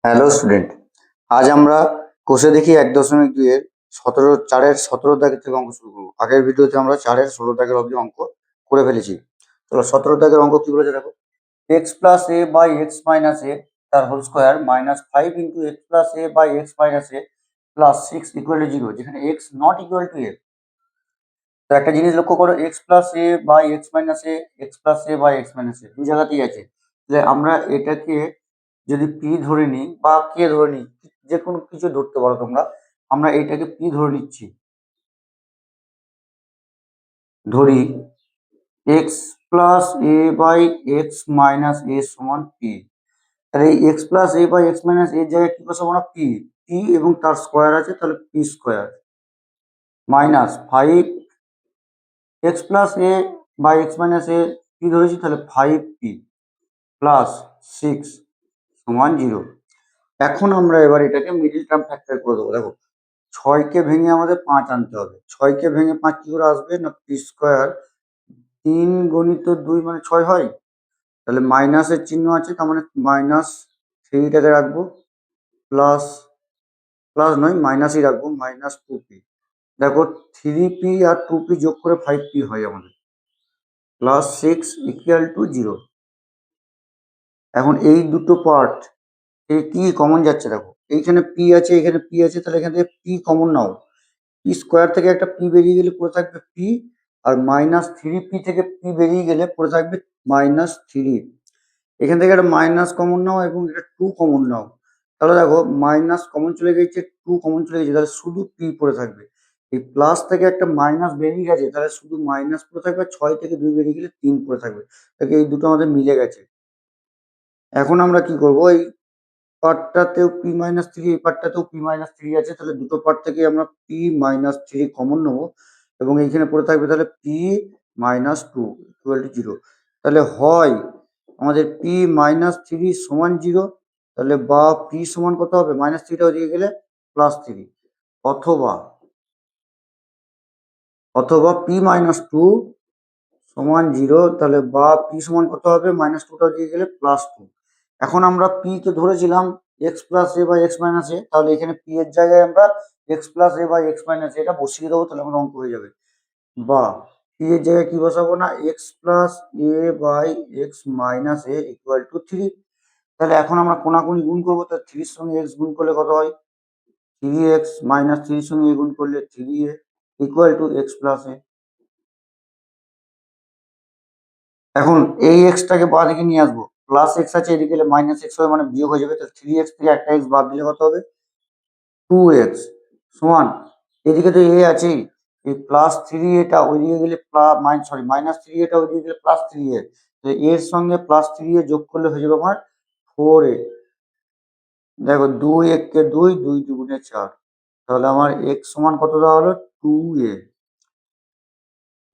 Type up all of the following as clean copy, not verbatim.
Hello student, আজ আমরা কোষে দেখি 1.2 এর 4-এর 17 দাগের থেকে অঙ্ক শুরু করবো। আগের ভিডিওতে আমরা 4-এর 16 দাগের অবধি অঙ্ক করে ফেলেছি। চলো 17 দাগের অঙ্ক কি বলেছে দেখো। X plus A by x minus a তার whole square minus 5 into x plus A by x minus a plus 6 equal to 0, যেখানে x not equal to a. তো একটা জিনিস লক্ষ্য করো, x plus A by x minus a, x plus A by x minus a দুই জায়গাতেই আছে। তাহলে আমরা এটাকে যদি পি ধরে নিই বা কে ধরে নিই, যে কোনো কিছু ধরতে পারো তোমরা। আমরা এটাকে পি ধরে নিচ্ছি, ধরি x plus A by x minus a সমান পি। তাহলে এই x plus A by x minus এর জায়গায় কি বসাবো না, পি। পি এবং তার স্কোয়ার আছে, তাহলে P square minus 5 X plus A by x minus A P ধরেছি, তাহলে 5p প্লাস 6 সমান 0। এখন আমরা এবার এটাকে মিডিল টার্ম ফ্যাক্টর করে দেবো। দেখো, 6কে ভেঙে আমাদের 5 আনতে হবে। 6কে ভেঙে 5 কি করে আসবে না, পি স্কোয়ার 3 গুণিত 2 মানে 6 হয়। তাহলে মাইনাসের চিহ্ন আছে, তার মানে মাইনাস 3টাকে রাখবো, প্লাস প্লাস নয় মাইনাসই রাখবো, মাইনাস 2p। দেখো 3p আর 2p যোগ করে 5p হয় আমাদের, প্লাস 6 ইকুয়াল টু 0। এখন এই দুটো পার্ট কি কমন যাচ্ছে দেখো, এইখানে পি আছে, এখানে পি আছে, তাহলে এখান থেকে পি কমন নাও। পি স্কোয়ার থেকে একটা পি বেরিয়ে গেলে পড়ে থাকবে পি, আর মাইনাস 3p থেকে পি বেরিয়ে গেলে পড়ে থাকবে -3। এখান থেকে একটা মাইনাস কমন নাও এবং এটা 2 কমন নাও। তাহলে দেখো মাইনাস কমন চলে গেছে, 2 কমন চলে গেছে, তাহলে শুধু পি পড়ে থাকবে। এই প্লাস থেকে একটা মাইনাস বেরিয়ে গেছে, তাহলে শুধু মাইনাস পড়ে থাকবে। 6 থেকে 2 বেরিয়ে গেলে 3 পড়ে থাকবে। তাহলে এই দুটো আমাদের মিলে গেছে। এখন আমরা কি করবো, এই পার্টটাতেও পি মাইনাস থ্রি, এই পার্টটাতেও পি মাইনাস থ্রি আছে, তাহলে দুটো পার্ট থেকে আমরা পি মাইনাস থ্রি কমন নেবো এবং এইখানে পড়ে থাকবে তাহলে P minus two equal to 0। তাহলে হয় আমাদের পি মাইনাস থ্রি সমান 0, তাহলে বা পি সমান কত হবে, মাইনাস থ্রিটা ওদিকে গেলে প্লাস 3, অথবা অথবা পি মাইনাস টু সমান 0, তাহলে বা পি সমান কত হবে, মাইনাস টুটা দিয়ে গেলে প্লাস 2। এখন আমরা পি কে ধরেছিলাম x plus A by x minus a, তাহলে এখানে পি এর জায়গায় আমরা x plus A by x minus এটা বসিয়ে দেবো, তাহলে আমার অঙ্ক হয়ে যাবে। বা পি এর জায়গায় কি বসাবো না, X plus A by x minus A equal to 3। তাহলে এখন আমরা কোনাকুনি গুণ করবো, তাহলে 3-র সঙ্গে এক্স গুণ করলে কত হয়, 3x মাইনাস 3-র সঙ্গে এ গুণ করলে 3a equal to x plus a. এখন এই এক্সটাকে বাঁ দিকে নিয়ে আসবো, প্লাস এক্স আছে, এদিকে গেলে মাইনাস এক্স হবে, মানে বিয়োগ হয়ে যাবে। তাহলে 3x থেকে একটা এক্স বাদ দিলে কত হবে, 2x সমান, এদিকে তো এ আছেই, এই প্লাস 3a ওইদিকে গেলে মাইনাস 3a ওইদিকে গেলে প্লাস 3a, তো এর সঙ্গে প্লাস 3a যোগ করলে হয়ে যাবে আমার 4a। দেখো 2 × 2 2 × 2 = 4, তাহলে আমার এক্স সমান কত দেওয়া হলো, 2a।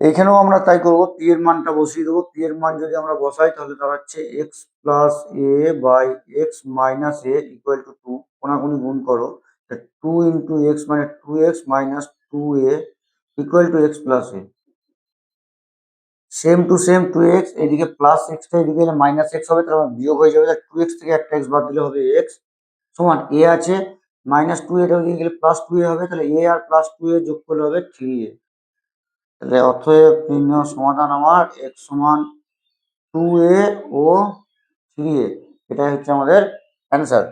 এখানেও আমরা তাই করবো, পি এর মানটা বসিয়ে দেবো। পি এর মান যদি আমরা বসাই, তাহলে দাঁড়াচ্ছে X plus A by x minus A equal to 2। কোনাকুনি গুণ করো, 2 ইন্টু এক্স মানে 2x minus 2a equal to x plus A. Same to same 2x, এদিকে প্লাস এক্সটা এদিকে এলে মাইনাস এক্স হবে, তাহলে আমার বিয়োগ হয়ে যাবে। 2x থেকে একটা এক্স বাদ দিলে হবে এক্স সমান, এ আছে মাইনাস 2, এটা ওদিকে গেলে প্লাস 2a হবে, তাহলে এ আর প্লাস 2a যোগ করলে হবে 3a। তাহলে অতএব নির্ণয় সমাধান আমার x সমান 2a ও 3a, এটাই হচ্ছে আমাদের অ্যান্সার।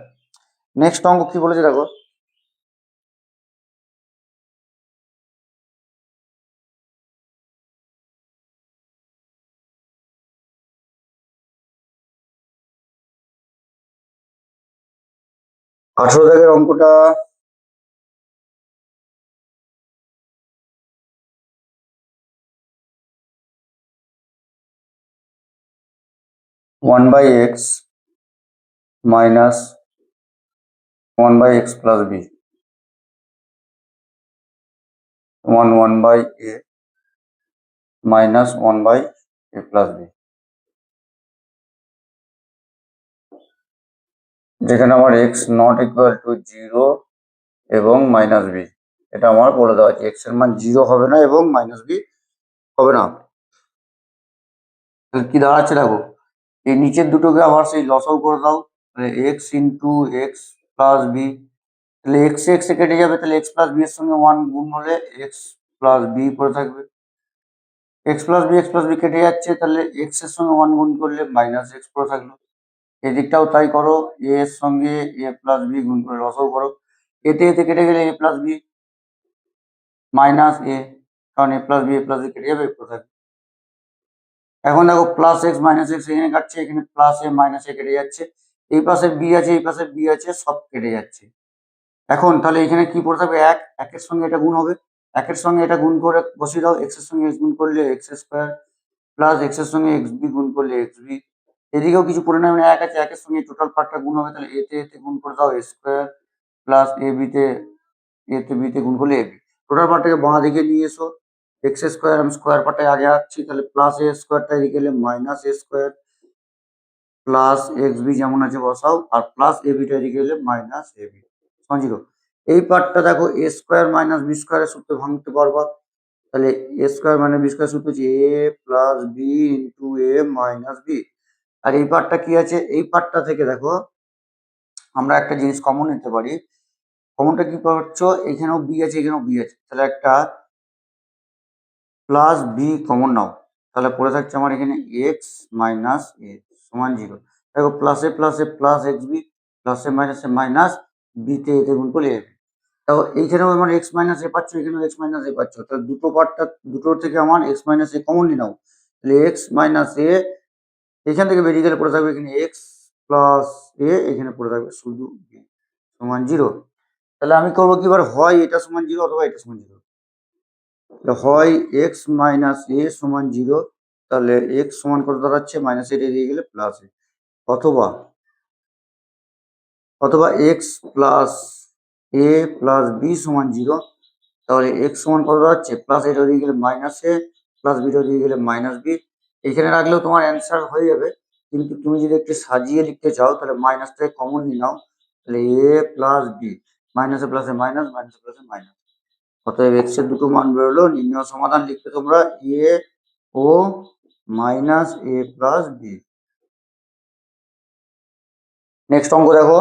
নেক্সট অঙ্ক কি বলেছে দেখো, আঠেরো দাগের অঙ্কটা 1/x minus 1/x plus b সমান 1/a minus 1/a plus b, যেখানে আমার x নট ইকুয়াল টু 0 এবং মাইনাস b, এটা আমার বলে দেওয়া আছে। x এর মান 0 হবে না এবং মাইনাস b হবে না। কি দাঁড়াচ্ছে দেখো, এই নিচের দুটোকে আবার সেই লসাগু করে দাও, তাহলে X into x plus B, তাহলে এক্স এক্স কেটে যাবে, তাহলে এক্স প্লাস বি এর সঙ্গে ওয়ান গুণ হলে এক্স প্লাস বি পড়ে থাকবে। এক্স প্লাস বি কেটে যাচ্ছে, তাহলে এক্স এর সঙ্গে ওয়ান গুণ করলে মাইনাস এক্স পড়ে থাকলো। এদিকটাও তাই করো, এ এর সঙ্গে এ প্লাস বি গুণ করে লসাগু করো, এতে এতে কেটে গেলে এ প্লাস বি মাইনাস এ, কারণ এ প্লাস বি কেটে যাবে কোথায়। এখন দেখো প্লাস এক্স মাইনাস এক্স এখানে কাটছে, এখানে প্লাস এ মাইনাস এ কেটে যাচ্ছে, এই পাশে বি আছে এই পাশে বি আছে, সব কেটে যাচ্ছে। এখন তাহলে এখানে কি পড়ে থাকবে, এক একের সঙ্গে এটা গুণ হবে, একের সঙ্গে এটা গুণ করে বসিয়ে দাও, এক্স এর সঙ্গে এক্স গুণ করলে এক্স স্কোয়ার প্লাস এক্স এর সঙ্গে এক্স বি গুণ করলে এক্স বি, এদিকেও কিছু পড়ে নেবে, এক আছে একের সঙ্গে টোটাল পার্টটা গুণ হবে, তাহলে এতে এতে গুণ করে দাও এ স্কোয়ার প্লাস এ বিতে এতে বিতে গুণ করলে এ বি, টোটাল পার্টটাকে বাঁ দিকে নিয়ে এসো, এক্স স্কোয়ার আমি স্কোয়ার পার্টটাকে আগে রাখছি, তাহলে প্লাস এ স্কোয়ারটা এদিকে এলে মাইনাস এ স্কোয়ার প্লাস এক্স বি যেমন আছে বসাও, আর প্লাস এ বিটা এদিকে এলে মাইনাস এ বি সমান জিরো। এই পার্টটা দেখো এ স্কোয়ার মাইনাস বি স্কোয়ারের সূত্রে ভাঙতে পারবা, তাহলে এ স্কোয়ার মাইনাস বি স্কোয়ার সূত্র হচ্ছে এ প্লাস বি ইন্টু এ মাইনাস বি। আর এই পার্টটা কি আছে, এই পার্টটা থেকে দেখো আমরা একটা জিনিস কমন নিতে পারি, কমনটা কি পাচ্ছ, এখানেও বি আছে এখানেও বি আছে, তাহলে একটা প্লাস বি কমন নাও, তাহলে পড়ে থাকছে আমার এখানে এক্স মাইনাস এ সমান জিরো। দেখো প্লাসে প্লাস এক্স বি, প্লাসে মাইনাস বিতে এতে গুণ করলে এ, দেখো এইখানেও আমার এক্স মাইনাস এ পাচ্ছ, এখানেও এক্স মাইনাস এ পাচ্ছ, তাহলে দুটো পার্টটা দুটোর থেকে আমার এক্স মাইনাস এ কমন নিয়ে নাও, তাহলে এক্স মাইনাস এ এখান থেকে বেরিয়ে গেলে পড়ে থাকবে এখানে এক্স প্লাস এ, এখানে পড়ে থাকবে শুধু বি সমান জিরো। তাহলে আমি করবো কি, এবার হয় এটা সমান জিরো অথবা এটা সমান জিরো, হয় এক্স মাইনাস এ সমান জিরো, তাহলে এক্স সমান কত দাঁড়াচ্ছে মাইনাস এটা দিয়ে গেলে প্লাস এ, অথবা অথবা এক্স প্লাস এ প্লাস বি সমান জিরো, তাহলে এক্স সমান কত দাঁড়াচ্ছে প্লাস এটা দিয়ে গেলে মাইনাস এ প্লাস বিটা দিয়ে গেলে মাইনাস বি, এখানে রাখলেও তোমার অ্যান্সার হয়ে যাবে, কিন্তু তুমি যদি একটু সাজিয়ে লিখতে চাও তাহলে মাইনাস থেকে কমন নিয়ে নাও, তাহলে এ প্লাস বি মাইনাসে প্লাসে মাইনাস মাইনাসে প্লাসে মাইনাস, অতএব এক্স এর দুটো মান বেরোলো, নির্ণয় সমাধান লিখতে তোমরা এ ও minus a plus B. Next অঙ্ক দেখো,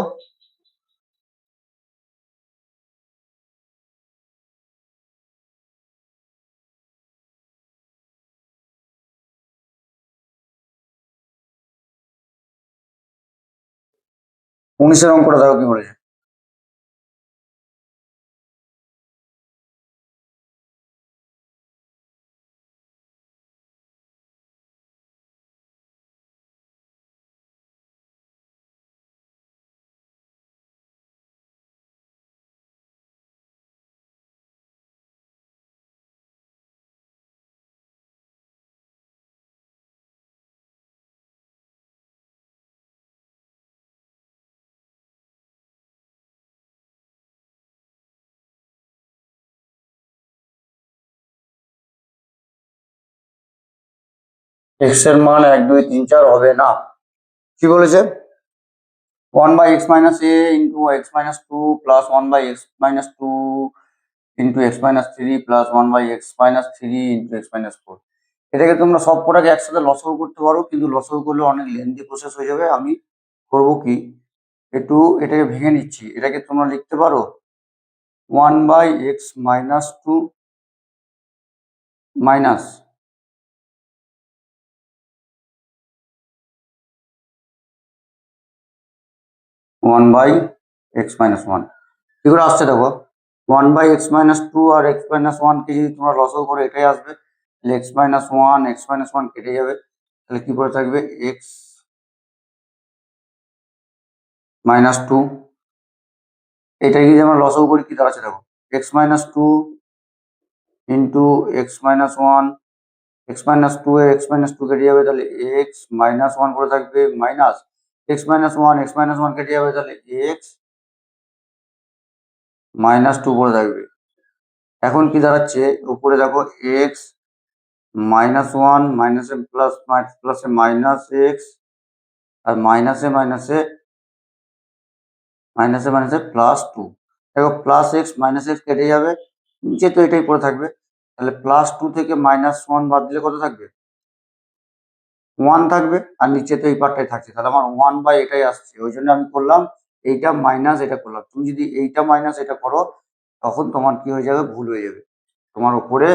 উনিশের অঙ্কটা দেখো কি বলেছে, এক্স এর মান 1 2 3 4 হবে না, কি বলেছে, 1/x-a into x-2 plus 1/x-2 into x-3 plus 1/x-3 into x-4, এটাকে তোমরা সব কটাকে একসাথে লসাগু করতে পারো, কিন্তু লসাগু করলে অনেক লেন্দি প্রসেস হয়ে যাবে, আমি করবো কি একটু এটাকে ভেঙে নিচ্ছি, এটাকে তোমরা লিখতে পারো 1/x-2 মাইনাস 1/x-1, কি করে আসছে দেখো, 1/x-2 আর x-1 কে যদি তোমরা লসাগু করো এটাই আসবে, তাহলে x-1 কেটে যাবে, তাহলে কি পড়ে থাকবে x-2, এটা যদি আমরা লসাগু করি কি দাঁড়াচ্ছে দেখো, x-2 ইন্টু x-1, x-2 এ x-2 কেটে যাবে, তাহলে x-1 পড়ে থাকবে মাইনাস x-1 কেটে যাবে, তাহলে x-2 পড়ে থাকবে। এখন কি দাঁড়াচ্ছে উপরে দেখো x-1 মাইনাসে প্লাস প্লাসে মাইনাস এক্স, আর মাইনাসে প্লাস 2, দেখো প্লাস এক্স মাইনাস এক্স কেটে যাবে, নিচে তো এটাই পড়ে থাকবে, তাহলে +2 থেকে -1 বাদ দিলে কত থাকবে ওয়ান থাকবে আর নিচে তো এই পার্টটাই থাকছে, তাহলে আমার ওয়ান বাই এটাই আসছে, ওই জন্য আমি করলাম এইটা মাইনাস এটা করলাম। তুমি যদি এইটা মাইনাস এটা করো তখন তোমার কি হয়ে যাবে, ভুল হয়ে যাবে, তোমার উপরে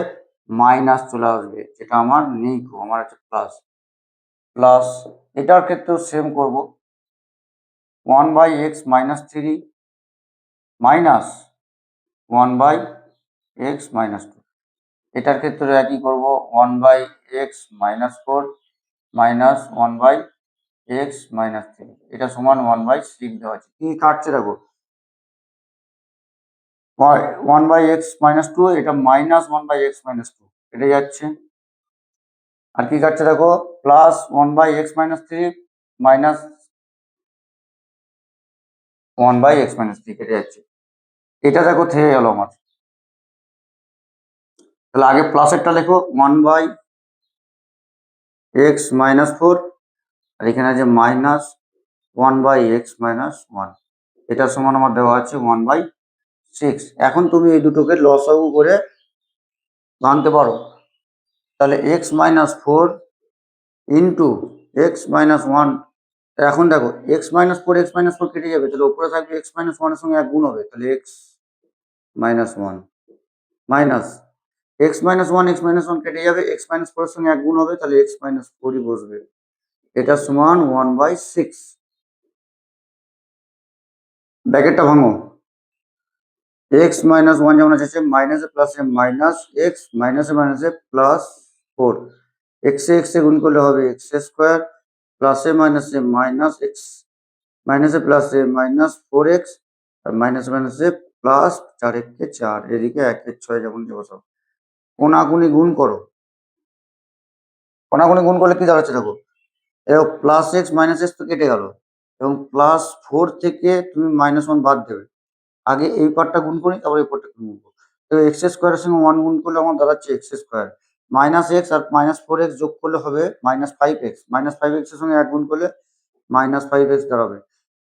মাইনাস চলে আসবে, যেটা আমার নেই, আমার আছে প্লাস। প্লাস এটার ক্ষেত্রেও সেম করব, one by x minus three minus one by x minus two. এটার ক্ষেত্রে একই করব, one by x minus four minus one by x minus three, এটা সমান ওয়ান বাই সিক্স দেওয়া আছে। কি কাটছে দেখো, one by x minus two, এটা minus one by x minus two এটা যাচ্ছে। আর কি কাটছে দেখো, plus one by x minus three minus one by x minus three কেটে যাচ্ছে। এটা দেখো থেকে গেল আমার। তাহলে আগে প্লাসেরটা লেখো, one by x minus four, আর এখানে আছে minus one by x minus one, এটা সমান আমার দেওয়া আছে ওয়ান বাই সিক্স। এখন তুমি এই দুটোকে লসাগু করে ভাঙতে পারো, তাহলে x minus four into x minus one. এখন দেখো এক্স মাইনাস ফোর কেটে যাবে, তাহলে উপরে থাকবে এক্স মাইনাস ওয়ানের সঙ্গে এক গুণ হবে, তাহলে x minus one minus x minus one কেটে যাবে, এক্স মাইনাস ফোরের সঙ্গে এক গুণ হবে, তাহলে এক্স মাইনাস ফোরই বসবে, এটা সমান ওয়ান বাই সিক্স। ব্র্যাকেটটা ভাঙো, এক্স মাইনাস ওয়ান যেমন আছে মাইনাসে প্লাসে মাইনাস এক্স মাইনাসে প্লাস ফোর, এক্সে গুণ করলে হবে এক্স স্কোয়ার প্লাসে মাইনাসে মাইনাস এক্স মাইনাসে প্লাসে মাইনাস ফোর এক্স আর মাইনাসে প্লাস চার একে চার, এদিকে একের ছয় যেমন বসাও। কোনাকুনি গুণ করো, কোনাকুনি গুণ করলে কি দাঁড়াচ্ছে দেখো, এবং প্লাস এক্স মাইনাস এক্স তো কেটে গেল, এবং প্লাস ফোর থেকে তুমি মাইনাস ওয়ান বাদ দেবে, আগে এই পার্টটা গুণ করি তারপর এই পার্টটা গুণ করবো। তো এক্স স্কোয়ারের সঙ্গে ওয়ান গুণ করলে আমার দাঁড়াচ্ছে এক্স স্কোয়ার, মাইনাস এক্স আর মাইনাস ফোর এক্স যোগ করলে হবে মাইনাস ফাইভ এক্স এর সঙ্গে এক গুণ করলে মাইনাস ফাইভ এক্স দাঁড়াবে,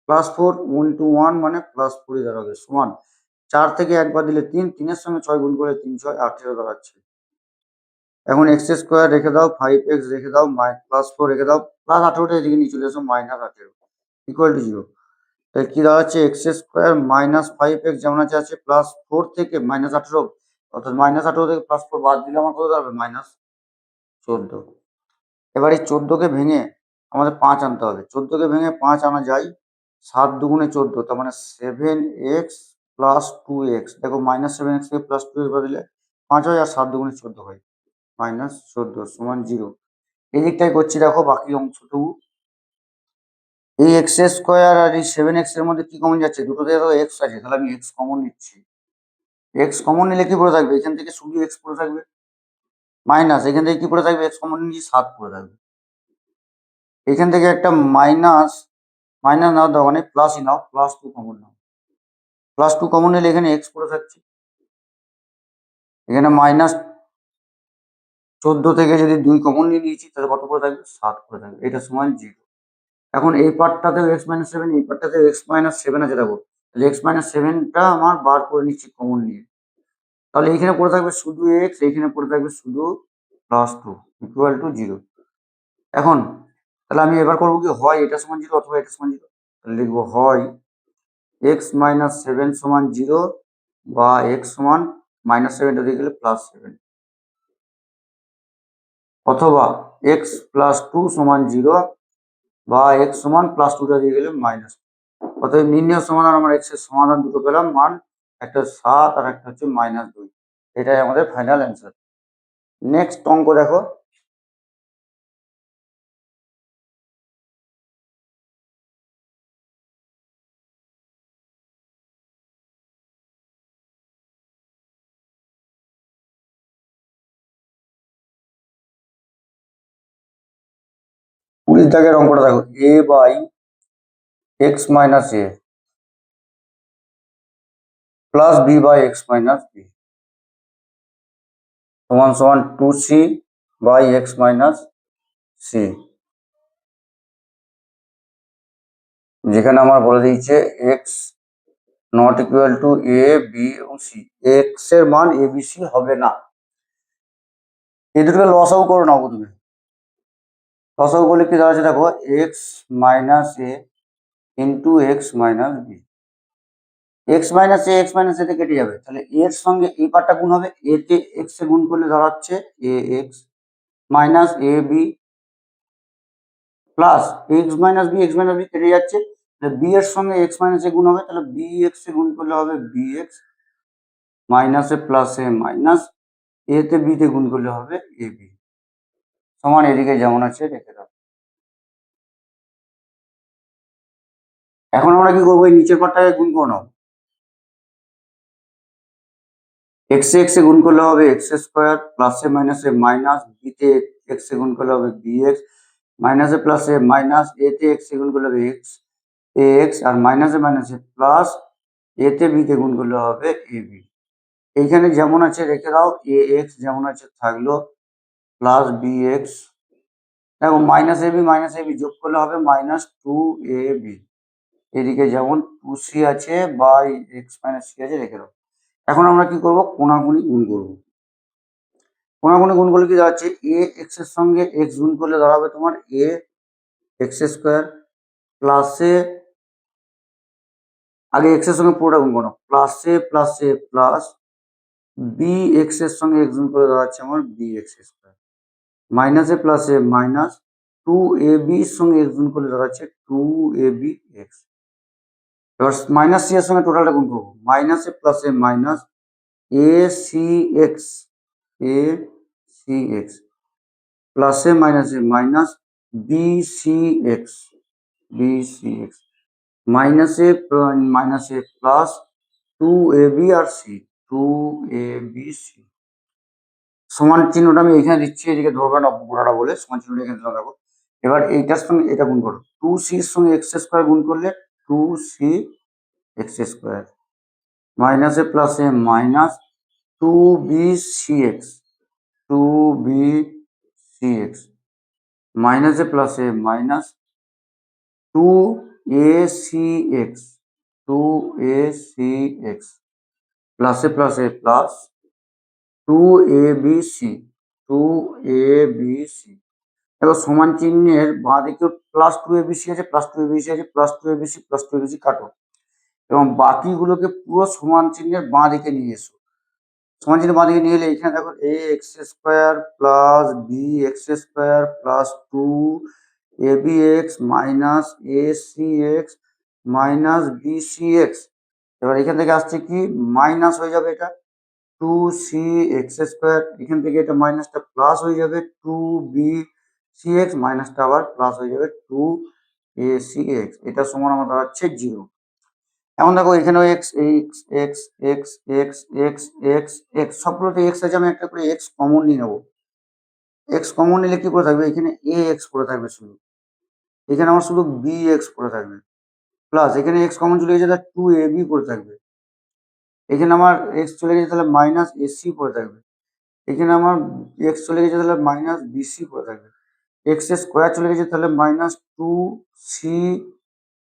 প্লাস ফোর ইন্টু ওয়ান মানে প্লাস ফোরই দাঁড়াবে, সমান চার থেকে একবার দিলে তিন, তিনের সঙ্গে ছয় গুণ করলে তিন ছয় আঠেরো দাঁড়াচ্ছে। এখন এক্স স্কোয়ার রেখে দাও, ফাইভ এক্স রেখে দাও, প্লাস ফোর রেখে দাও, প্লাস আঠেরোটা এদিকে নিয়ে চলে এসো, মাইনাস আঠেরো ইকুয়াল টু জিরো। তাহলে কি দাঁড়াচ্ছে, x square minus five x যেমন আছে প্লাস ফোর থেকে মাইনাস আঠেরো, অর্থাৎ মাইনাস আঠেরো থেকে প্লাস ফোর বাদ দিলে আমার কত দাঁড়াবে, মাইনাস চোদ্দ। এবার এই চোদ্দোকে ভেঙে আমাদের পাঁচ আনতে হবে, চোদ্দোকে ভেঙে পাঁচ আনা যায়, সাত দুগুণে চোদ্দো, তার মানে seven X plus two X, দেখো মাইনাস সেভেন এক্স থেকে প্লাস টু এক্স বাদ দিলে পাঁচ হয়, আর সাত দুগুণে চোদ্দো হয়, মাইনাস চোদ্দো সমান জিরো। এই দিকটাই করছি, দেখো বাকি অংশটুকু, এই এক্স স্কোয়ার আর এই সেভেন এক্স এর মধ্যে কি কমন যাচ্ছে, দুটোতে তো এক্স আছে, তাহলে আমি এক্স কমন নিচ্ছি, এক্স কমন নিলে কি পড়ে থাকবে, এখান থেকে শুধু এক্স পড়ে থাকবে, মাইনাস এখান থেকে কি পড়ে থাকবে, এক্স কমন নিচ্ছি সাত পড়ে থাকবে, এখান থেকে একটা মাইনাস, মাইনাস নাও দাও মানে প্লাসই নাও, প্লাস টু কমন নাও, প্লাস টু কমন নিলে এখানে এক্স পড়ে থাকছে, এখানে মাইনাস চোদ্দো থেকে যদি দুই কমন নিয়ে নিয়েছি তাহলে কত পড়ে থাকবে, সাত পড়ে থাকবে, এটা সমান জিরো। এখন এই পার্টটাতেও এক্স মাইনাস সেভেন, এই পার্টটাতেও এক্স মাইনাস সেভেন আছে দেখো, তাহলে এক্স মাইনাস সেভেনটা আমার বার করে নিচ্ছি কমন নিয়ে, তাহলে এইখানে পড়ে থাকবে শুধু এক্স, এইখানে পড়ে থাকবে শুধু plus two equal to zero. এখন তাহলে আমি এবার করবো কি, হয় এটা সমান জিরো অথবা এটা সমান জিরো, তাহলে লিখবো হয় এক্স মাইনাস সেভেন সমান জিরো বা এক্স সমান মাইনাস সেভেনটা দিয়ে গেলে প্লাস সেভেন, অথবা এক্স প্লাস টু সমান জিরো বা এক্স সমান প্লাস টুটা দিয়ে গেলে মাইনাস। অতএব নির্ণয় সমাধান, আমরা এক্স এর সমাধান দুটো পেলাম, মান একটা সাত আর একটা হচ্ছে মাইনাস দুই, এটাই আমাদের ফাইনাল অ্যান্সার। নেক্সট অঙ্ক দেখো, কুড়ির দাগের অঙ্কটা দেখো, a by x minus a plus b by x minus b সমান সমান two c by x minus c, যেখানে আমার বলে দিয়েছে x not equal to a b এবং সি, এক্স এর মান এ বি সি হবে না, এই দুটোকে লস আউট করে নাও তুমি, লসাগু বলে কি দাঁড়াচ্ছে দেখো, x minus a into x minus b. X minus এতে কেটে যাবে, তাহলে এর সঙ্গে এই পার্টটা গুণ হবে, এ তে এক্স এ গুণ করলে দাঁড়াচ্ছে a x minus a b plus x minus b কেটে যাচ্ছে, বি এর সঙ্গে এক্স মাইনাস এ গুণ হবে, তাহলে বি এক্স এ গুণ করলে হবে B x minus a plus A minus এ তে বি তে গুণ করলে হবে এ বি সমান এদিকে যেমন আছে রেখে দাও। এখন আমরা কি করবো, এই নিচের পার্টটাকে গুণ করে নাও। এক্স এ গুণ করলে হবে এক্স স্কোয়ার প্লাস এ মাইনাস বি তে এক্স এ গুণ করলে হবে B x minus a plus A minus এ তে এক্স এ গুণ করলে হবে এক্স এ এক্স আর মাইনাসে প্লাস এ তে বি তে গুণ করলে হবে এ বি। এইখানে যেমন আছে রেখে দাও, এ এক্স যেমন আছে থাকলো প্লাস বি এক্স, দেখো মাইনাস এ বি যোগ করলে হবে মাইনাস টু এ বি, এদিকে যেমন টু সি আছে বাই এক্স মাইনাস সি আছে রেখে দাও। এখন আমরা কি করব, কোণাগুণি গুণ করব। কোণাগুণি গুণ করলে কি দাঁড়াচ্ছে, এ এক্স এর সঙ্গে এক্স গুণ করলে দাঁড়াবে তোমার এ এক্স স্কোয়ার প্লাসে, আগে এক্স এর সঙ্গে পুরোটা গুণ করো, প্লাসে প্লাস বি এক্স এর সঙ্গে এক্স গুণ করে দাঁড়াচ্ছে আমার বি এক্স স্কোয়ার মাইনাসে মাইনাস টু এ বি এর সঙ্গে এক্স গুণ করলে দাঁড়াচ্ছে টু এ বি এক্স। এবার মাইনাস সি এর সঙ্গে টোটালটা গুণ করবো, মাইনাসে minus a c x a c x প্লাসে minus b c x b c x মাইনাসে প্লাস টু এ বি আর c two a b c. সমান চিহ্নটা আমি এখানে দিচ্ছি, এদিকে ধরবে না গোড়াটা বলে সমান চিহ্নটা এখানে রাখবো। এবার এইটার সঙ্গে এটা গুণ করো, টু সির সঙ্গে এক্স স্কোয়ার গুণ করলে টু সি এক্স স্কোয়ার মাইনাসে minus two b c x two b c x মাইনাসে minus two a c x two a c x প্লাসে plus two a b c two a b c. এবার সমান চিহ্নের বাঁ দিকে plus two a b c আছে plus two a b c আছে plus two a b c plus two a b c কাটো এবং বাকিগুলোকে পুরো সমান চিহ্নের বাঁ দিকে নিয়ে এসো। সমান চিহ্নের বাঁ দিকে নিয়ে এলে এখানে দেখো a x square plus b x square plus two a b x minus a c x minus b c x. এবার এখান থেকে আসছে কি মাইনাস হয়ে যাবে এটা টু সি এক্স স্কোয়ার, এখান থেকে এটা মাইনাসটা প্লাস হয়ে যাবে টু বি সি এক্স মাইনাসটা আবার প্লাস হয়ে যাবে টু এ সি এক্স, এটা সমান আমার দাঁড়াচ্ছে জিরো। এখন দেখো এখানেও x x x x x x x x সবগুলোতে এক্স আছে, আমি একটা করে এক্স কমন নিয়ে নেবো। এক্স কমন নিলে কি করে থাকবে, এখানে এ এক্স করে থাকবে শুধু, এখানে আমার শুধু বি এক্স করে থাকবে প্লাস এখানে এক্স কমন চলে গেছে তাহলে টু এ বি করে থাকবে, এখানে আমার এক্স চলে গেছে তাহলে মাইনাস এসি করে থাকবে, এখানে আমার এক্স চলে গেছে তাহলে মাইনাস বিসি করে থাকবে, এক্স এর স্কোয়ার চলে গেছে তাহলে মাইনাস টু সি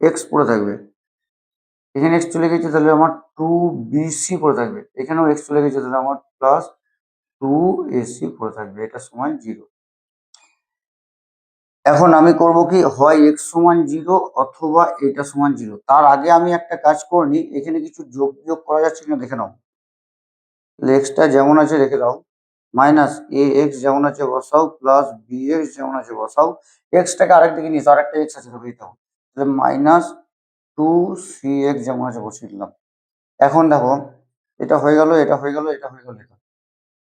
এক্স পড়ে থাকবে, এখানে এক্স চলে গেছে তাহলে আমার টু বিসি পড়ে থাকবে, এখানেও এক্স চলে গেছে তাহলে আমার প্লাস টু এসি পড়ে থাকবে, এটা সমান জিরো। এখন আমি করব কি, হয় এক্স সমান জিরো অথবা এটা সমান জিরো। তার আগে আমি একটা কাজ করে নিই, এখানে কিছু যোগ বিয়োগ করা যাচ্ছে কিনা দেখে নাও। এক্সটা যেমন আছে রেখে দাও, মাইনাস এ এক্স যেমন আছে বসাও প্লাস বি এক্স যেমন আছে বসাও, এক্সটাকে আরেকদিকে নিয়ে আরেকটা এক্স আছে তো দিতে হবে, তাহলে মাইনাস টু সি এক্স যেমন আছে বসিয়ে দিলাম। এখন দেখো এটা হয়ে গেল এটা হয়ে গেল এটা হয়ে গেল, এটা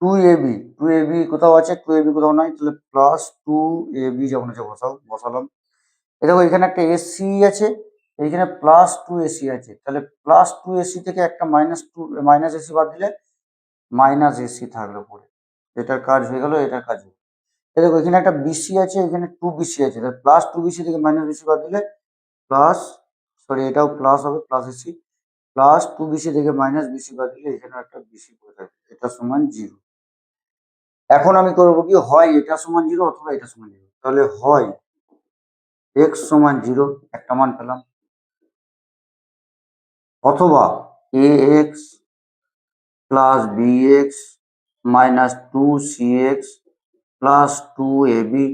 টু এ বি কোথাও আছে, টু এ বি কোথাও নাই, তাহলে প্লাস টু এ বি যেমন আছে বসালাম। এই দেখো এখানে একটা এসি আছে, এইখানে প্লাস টু এসি আছে, তাহলে প্লাস টু এসি থেকে একটা মাইনাস এসি বাদ দিলে মাইনাস এসি থাকলো পরে, এটার কাজ হয়ে গেল এটার কাজ হয়ে গেল। এই দেখো এখানে একটা বিসি আছে এখানে টু বিসি আছে, তাহলে প্লাস টু বিসি থেকে মাইনাস বিসি বাদ দিলে প্লাস, সরি এটাও প্লাস হবে plus AC, plus two BC থেকে মাইনাস বিসি বাদ দিলে এখানে একটা বিসি পড়ে থাকে, এটা সমান জিরো। এখন আমি করবো কি, হয় এটা সমান জিরো অথবা এটা সমান জিরো, তাহলে হয় এক্স সমান জিরো একটা মান পেলাম, অথবা a x plus b x minus two c x plus two a b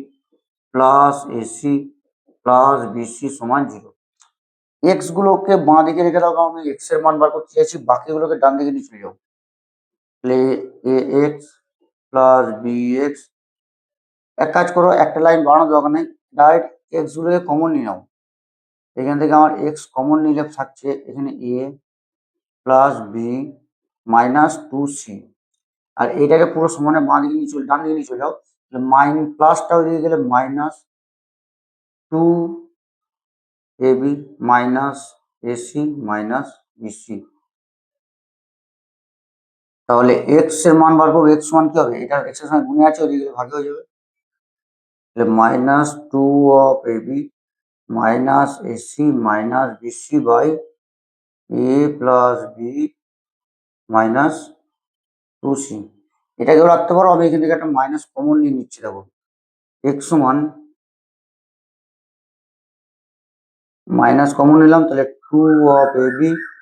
plus AC plus b c সমান 0। এক্স গুলোকে বাঁ দিকে রেখে দাও, কারণ আমি এক্স এর মান বার করতে চাইছি, বাকিগুলোকে ডান দিকে নিয়ে চলে যাও। তাহলে এ এক্স প্লাস বি এক্স, এক কাজ করো, একটা লাইন বাড়ানোর দরকার নেই, ডাইরেক্ট এক্স গুলোকে কমন নিয়ে নাও। এখান থেকে আমার এক্স কমন নিলে থাকছে এখানে এ প্লাস বি মাইনাস 2c, আর এটাকে পুরো সমানে বাঁ দিকে নিয়ে চলে, ডান দিকে নিয়ে চলে যাও। প্লাসটা ওইদিকে গেলে minus 2ab minus AC minus BC. তাহলে এক্স এর মান বার করবো, এক্স মান কি হবে, এটা এক্স এর সঙ্গে গুণে আছে, ওইদিকে ভাগে হয়ে যাবে। তাহলে minus 2 ab minus AC minus BC by A plus B minus 2c। এটাকেও রাখতে পারো, আমি এখান থেকে একটা মাইনাস কমন নিয়ে নিচ্ছি। দেখো এক্স সমান মাইনাস কমন নিলাম, তাহলে 2 ab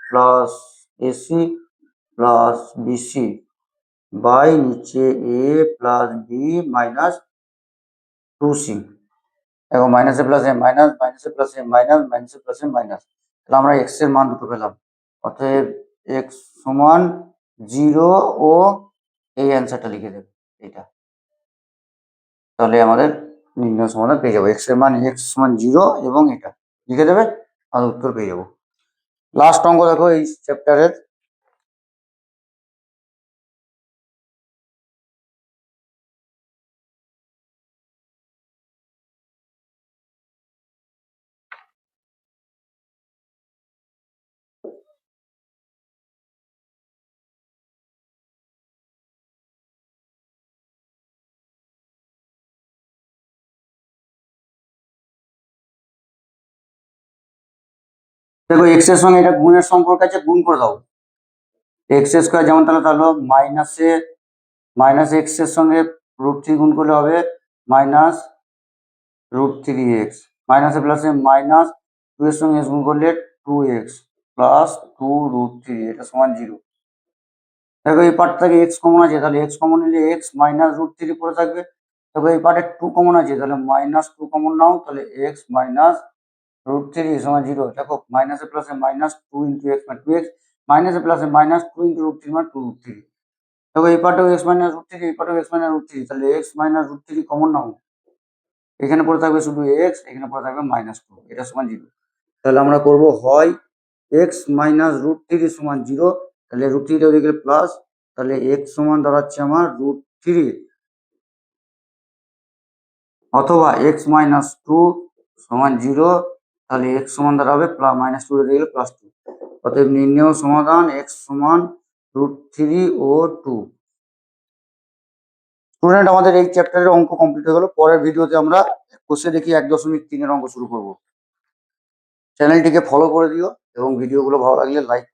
plus AC plus BC by নিচে A plus B minus 2c। দেখো মাইনাসে প্লাসে মাইনাস, মাইনাসে প্লাসে মাইনাস, মাইনাসে প্লাসে মাইনাস, তাহলে আমরা এক্স এর মান দুটো পেলাম। অতএব এক্স সমান 0 ও এই অ্যান্সারটা লিখে দেবে এটা। তাহলে আমাদের নির্ণয় সমাধান পেয়ে যাবো, এক্স এর মান এক্স সমান 0 এবং এটা লিখে দেবে, আর উত্তর পেয়ে যাবো। লাস্ট অঙ্ক দেখো এই চ্যাপ্টারের। দেখো এক্স এর সঙ্গে এটা গুণের সম্পর্ক আছে, গুণ করে দাও। এক্স স্কোয়ার যেমন তাহলে তাহলে মাইনাস এক্স এর সঙ্গে √3 গুণ করলে হবে মাইনাস √3x, মাইনাসে প্লাসে মাইনাস 2 এর সঙ্গে গুণ করলে 2x প্লাস 2√3, এটা সমান 0। দেখো এই পার্ট থেকে এক্স কমন আছে, তাহলে এক্স কমন নিলে এক্স মাইনাস √3 পড়ে থাকবে। দেখো এই পার্টে 2 কমন আছে, তাহলে মাইনাস 2 কমন নাও, তাহলে এক্স মাইনাস √3 সমান 0। দেখো মাইনাসে প্লাসে মাইনাস 2 ইন্টু এক্স মানে 2x, মাইনাসে প্লাসে মাইনাস 2 ইন্টু √3 মানে 2√3। দেখো এই পার্টেও এক্স মাইনাস √3, এই পার্টেও এক্স মাইনাস √3, তাহলে এক্স মাইনাস √3 কমন নাও, এখানে পড়ে থাকবে শুধু এক্স, এখানে পড়ে থাকবে -2, এটা সমান 0। তাহলে আমরা করব হয় এক্স মাইনাস √3 সমান 0, তাহলে √3 ওদিকে প্লাস, তাহলে এক্স সমান দাঁড়াচ্ছে আমার √3, অথবা এক্স মাইনাস 2 সমান 0, তাহলে এক্স সমান দাঁড়াবে -2 দিকে +2। অতএব নির্ণেয় সমাধান এক্স সমান √3 ও 2। স্টুডেন্ট, আমাদের এই চ্যাপ্টারের অঙ্ক কমপ্লিট হয়ে গেল। পরের ভিডিওতে আমরা কোষে দেখি 1.3 এর অঙ্ক শুরু করব। চ্যানেলটিকে ফলো করে দিও এবং ভিডিওগুলো ভালো লাগলে লাইক